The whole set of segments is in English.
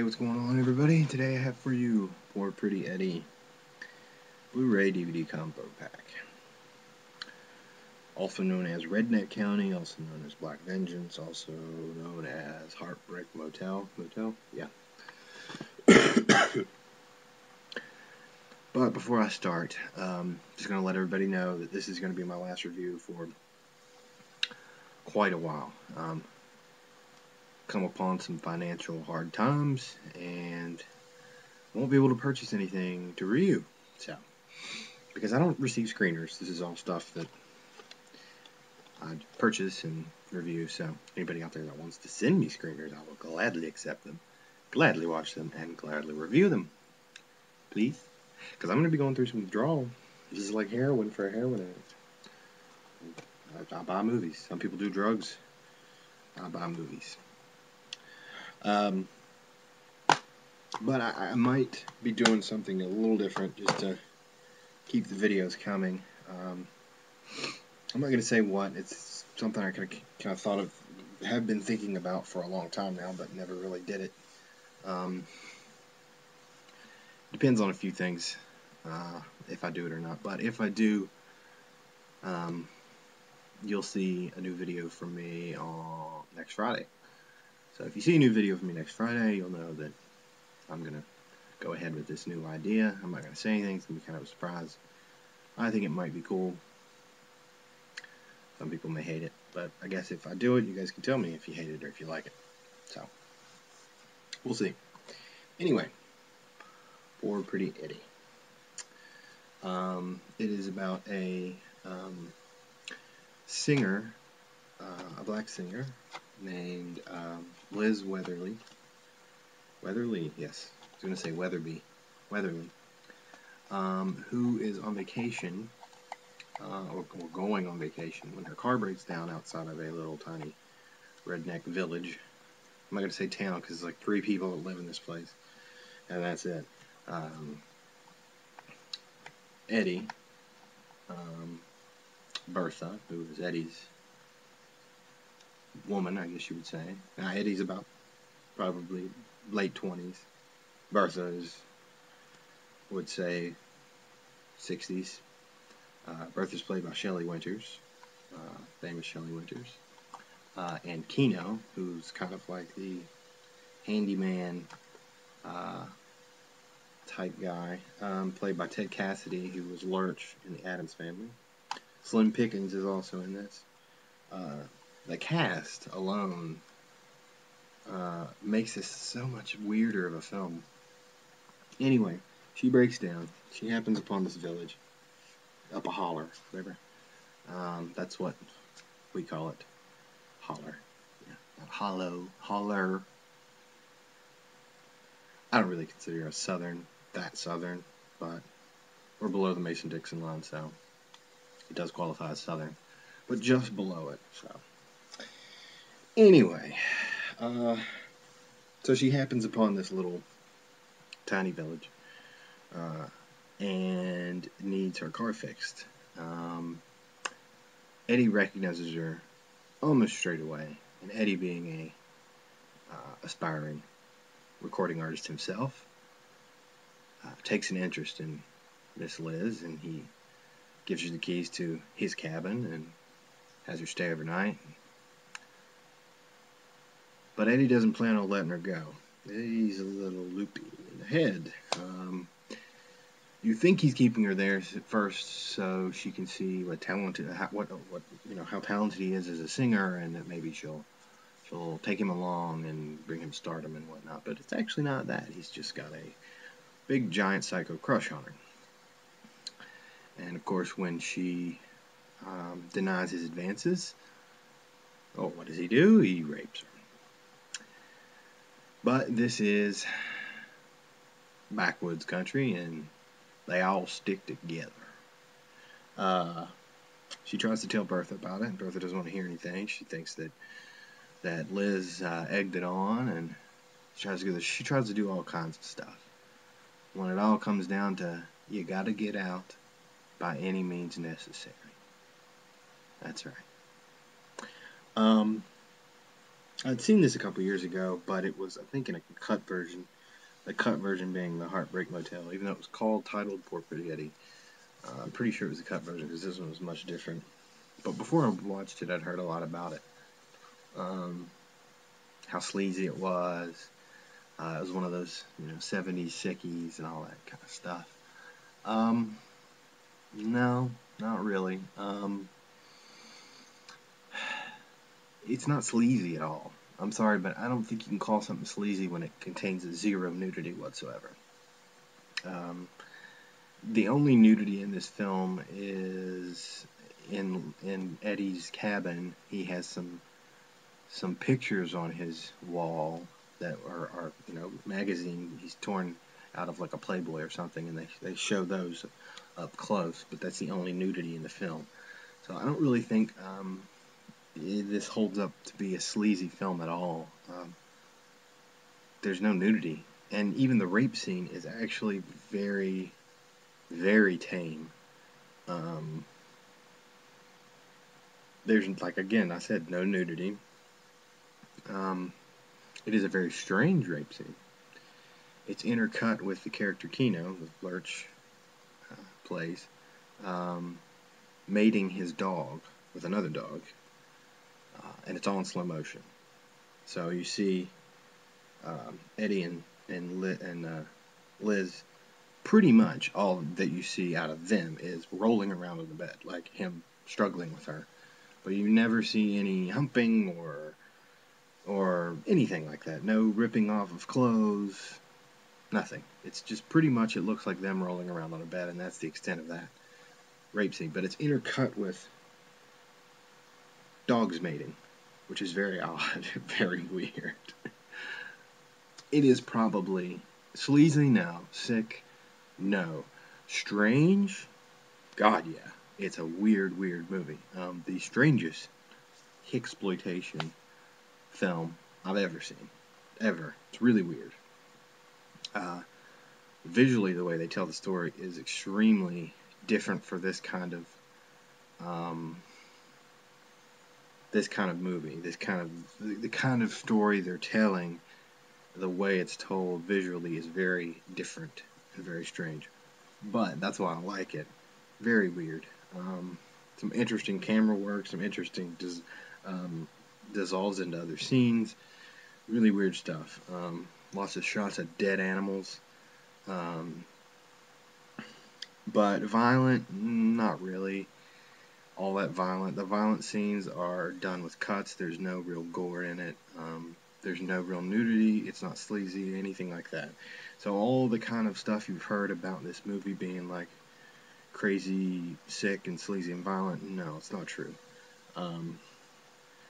Hey, what's going on, everybody? Today I have for you Poor Pretty Eddie Blu Ray DVD combo pack. Also known as Redneck County, also known as Black Vengeance, also known as Heartbreak Motel. Yeah. But before I start, just going to let everybody know that this is going to be my last review for quite a while. Come upon some financial hard times and won't be able to purchase anything to review. So, because I don't receive screeners, this is all stuff that I purchase and review. So, anybody out there that wants to send me screeners, I will gladly accept them, gladly watch them, and gladly review them. Please. Because I'm going to be going through some withdrawal. This is like heroin for a heroin addict. I buy movies. Some people do drugs. I buy movies. But I might be doing something a little different just to keep the videos coming. I'm not going to say what. It's something I kind of thought of, have been thinking about for a long time now, but never really did it. Depends on a few things, if I do it or not. But if I do, you'll see a new video from me on next Friday. So if you see a new video from me next Friday, you'll know that I'm going to go ahead with this new idea. I'm not going to say anything. It's going to be kind of a surprise. I think it might be cool. Some people may hate it, but I guess if I do it, you guys can tell me if you hate it or if you like it. So, we'll see. Anyway, Poor Pretty Eddie. It is about a singer, a black singer, named Liz Weatherly. Weatherly, yes. I was going to say Weatherby. Weatherly. Who is on vacation, or going on vacation, when her car breaks down outside of a little tiny redneck village. I'm not going to say town because there's like 3 people that live in this place, and that's it. Eddie, Bertha, who is Eddie's woman, I guess you would say. Now, Eddie's about probably late 20s. Bertha is, would say, 60s. Bertha's played by Shelley Winters, famous Shelley Winters. And Keno, who's kind of like the handyman type guy, played by Ted Cassidy, who was Lurch in the Addams Family. Slim Pickens is also in this. The cast alone makes this so much weirder of a film. Anyway, she breaks down. She happens upon this village, up a holler, whatever. That's what we call it, holler. Yeah, not hollow, holler. I don't really consider us southern, but we're below the Mason-Dixon line, so it does qualify as southern, but just below it. So anyway, so she happens upon this little tiny village and needs her car fixed. Eddie recognizes her almost straight away, and Eddie, being a aspiring recording artist himself, takes an interest in Miss Liz, and he gives her the keys to his cabin and has her stay overnight. But Eddie doesn't plan on letting her go. He's a little loopy in the head. You think he's keeping her there at first so she can see how talented he is as a singer, and that maybe she'll take him along and bring him stardom and whatnot. But it's actually not that. He's just got a big giant psycho crush on her. And of course, when she denies his advances, what does he do? He rapes her. But this is backwoods country, and they all stick together. She tries to tell Bertha about it, and Bertha doesn't want to hear anything. She thinks that Liz egged it on, and she tries to do all kinds of stuff. When it all comes down to, you gotta get out by any means necessary. That's right. I'd seen this a couple years ago, but it was, I think, in a cut version. The cut version being the Heartbreak Motel, even though it was titled Poor Pretty Eddie. I'm pretty sure it was a cut version because this one was much different. But before I watched it, I'd heard a lot about it. How sleazy it was. It was one of those, 70s sickies and all that kind of stuff. No, not really. It's not sleazy at all. I'm sorry, but I don't think you can call something sleazy when it contains zero nudity whatsoever. The only nudity in this film is in Eddie's cabin. He has some pictures on his wall that are magazine he's torn out of like a Playboy or something, and they show those up close. But that's the only nudity in the film. So I don't really think this holds up to be a sleazy film at all. There's no nudity, and even the rape scene is actually very, very tame. There's, like, again, I said, no nudity. It is a very strange rape scene. It's intercut with the character Keno, that Lurch plays, mating his dog with another dog, and it's all in slow motion. So you see Eddie and Liz, pretty much all that you see out of them is rolling around in the bed, like him struggling with her. But you never see any humping or anything like that. No ripping off of clothes, nothing. It's just pretty much, it looks like them rolling around on a bed, and that's the extent of that rape scene. But it's intercut with dogs mating, which is very odd, very weird. It is probably sleazy, no. Sick, no. Strange, God, yeah. It's a weird, weird movie. The strangest hicksploitation film I've ever seen. Ever. It's really weird. Visually, the way they tell the story is extremely different for this kind of movie. The kind of story they're telling, the way it's told visually is very different and very strange. But that's why I like it. Very weird. Some interesting camera work, some interesting dissolves into other scenes. Really weird stuff. Lots of shots of dead animals. But violent, not really all that violent. The violent scenes are done with cuts. There's no real gore in it. There's no real nudity. It's not sleazy, anything like that. So all the kind of stuff you've heard about this movie being like crazy, sick, and sleazy and violent, no, it's not true.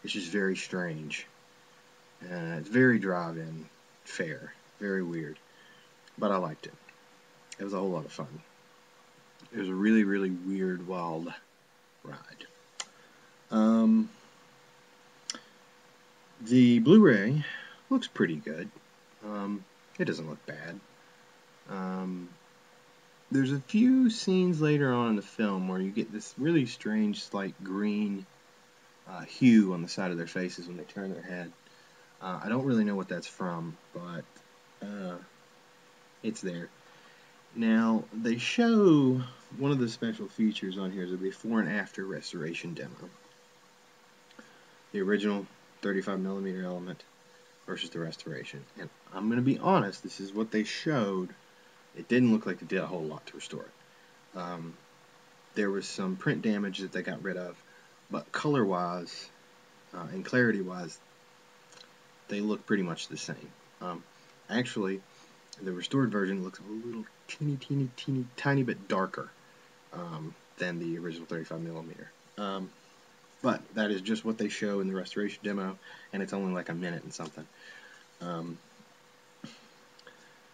It's just very strange. It's very drive-in fare. Very weird. But I liked it. It was a whole lot of fun. It was a really, really weird, wild ride. The Blu Ray looks pretty good. It doesn't look bad. There's a few scenes later on in the film where you get this really strange, slight green hue on the side of their faces when they turn their head. I don't really know what that's from, but it's there. Now, they show one of the special features on here is a before and after restoration demo. The original 35mm element versus the restoration. And I'm going to be honest, this is what they showed. It didn't look like they did a whole lot to restore it. There was some print damage that they got rid of, but color-wise and clarity-wise, they look pretty much the same. Actually, the restored version looks a little tiny bit darker than the original 35mm. But that is just what they show in the restoration demo, and it's only like a minute and something.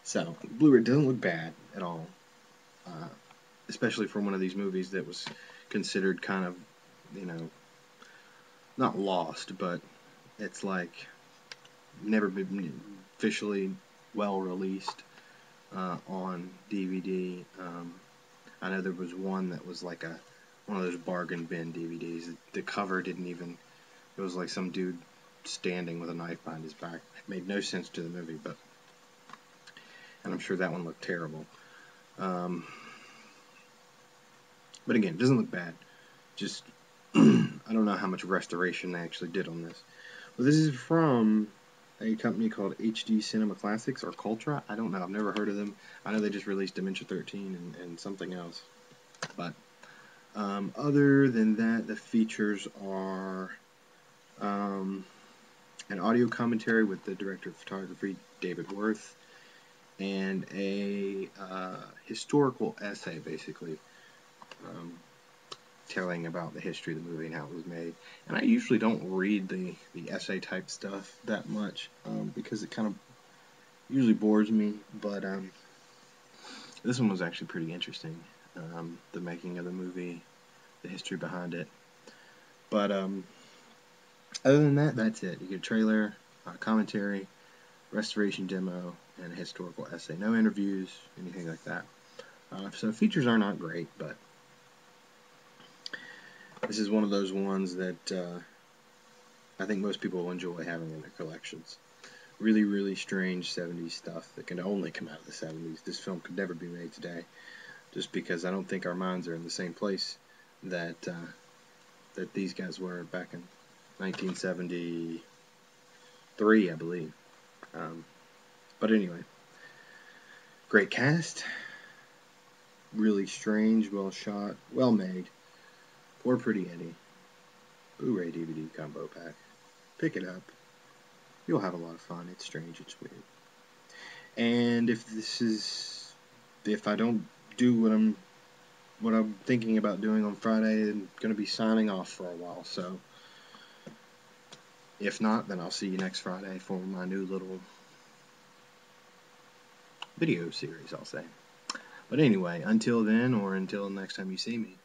So, Blu-ray doesn't look bad at all, especially for one of these movies that was considered kind of, not lost, but it's like never been officially well released on DVD. I know there was one that was like one of those bargain bin DVDs. The cover didn't even, it was like some dude standing with a knife behind his back. It made no sense to the movie, and I'm sure that one looked terrible. But again, it doesn't look bad. Just, I don't know how much restoration they actually did on this. Well, this is from a company called HD Cinema Classics, or Cultra. I don't know. I've never heard of them. I know they just released Dementia 13 and something else. But other than that, the features are an audio commentary with the director of photography, David Worth, and a historical essay, basically, telling about the history of the movie and how it was made. And I usually don't read the essay type stuff that much because it kind of usually bores me, but this one was actually pretty interesting. The making of the movie, the history behind it. But other than that, that's it. You get a trailer, commentary, restoration demo, and a historical essay. No interviews, anything like that. So features are not great, but this is one of those ones that I think most people will enjoy having in their collections. Really, really strange 70s stuff that can only come out of the 70s. This film could never be made today, just because I don't think our minds are in the same place that that these guys were back in 1973, I believe. But anyway, great cast, really strange, well shot, well made. Poor Pretty Eddie. Blu Ray DVD combo pack. Pick it up. You'll have a lot of fun. It's strange, it's weird. And if I don't do what I'm thinking about doing on Friday, I'm going to be signing off for a while. So if not, then I'll see you next Friday for my new little video series, I'll say. But anyway, until then, or until next time you see me,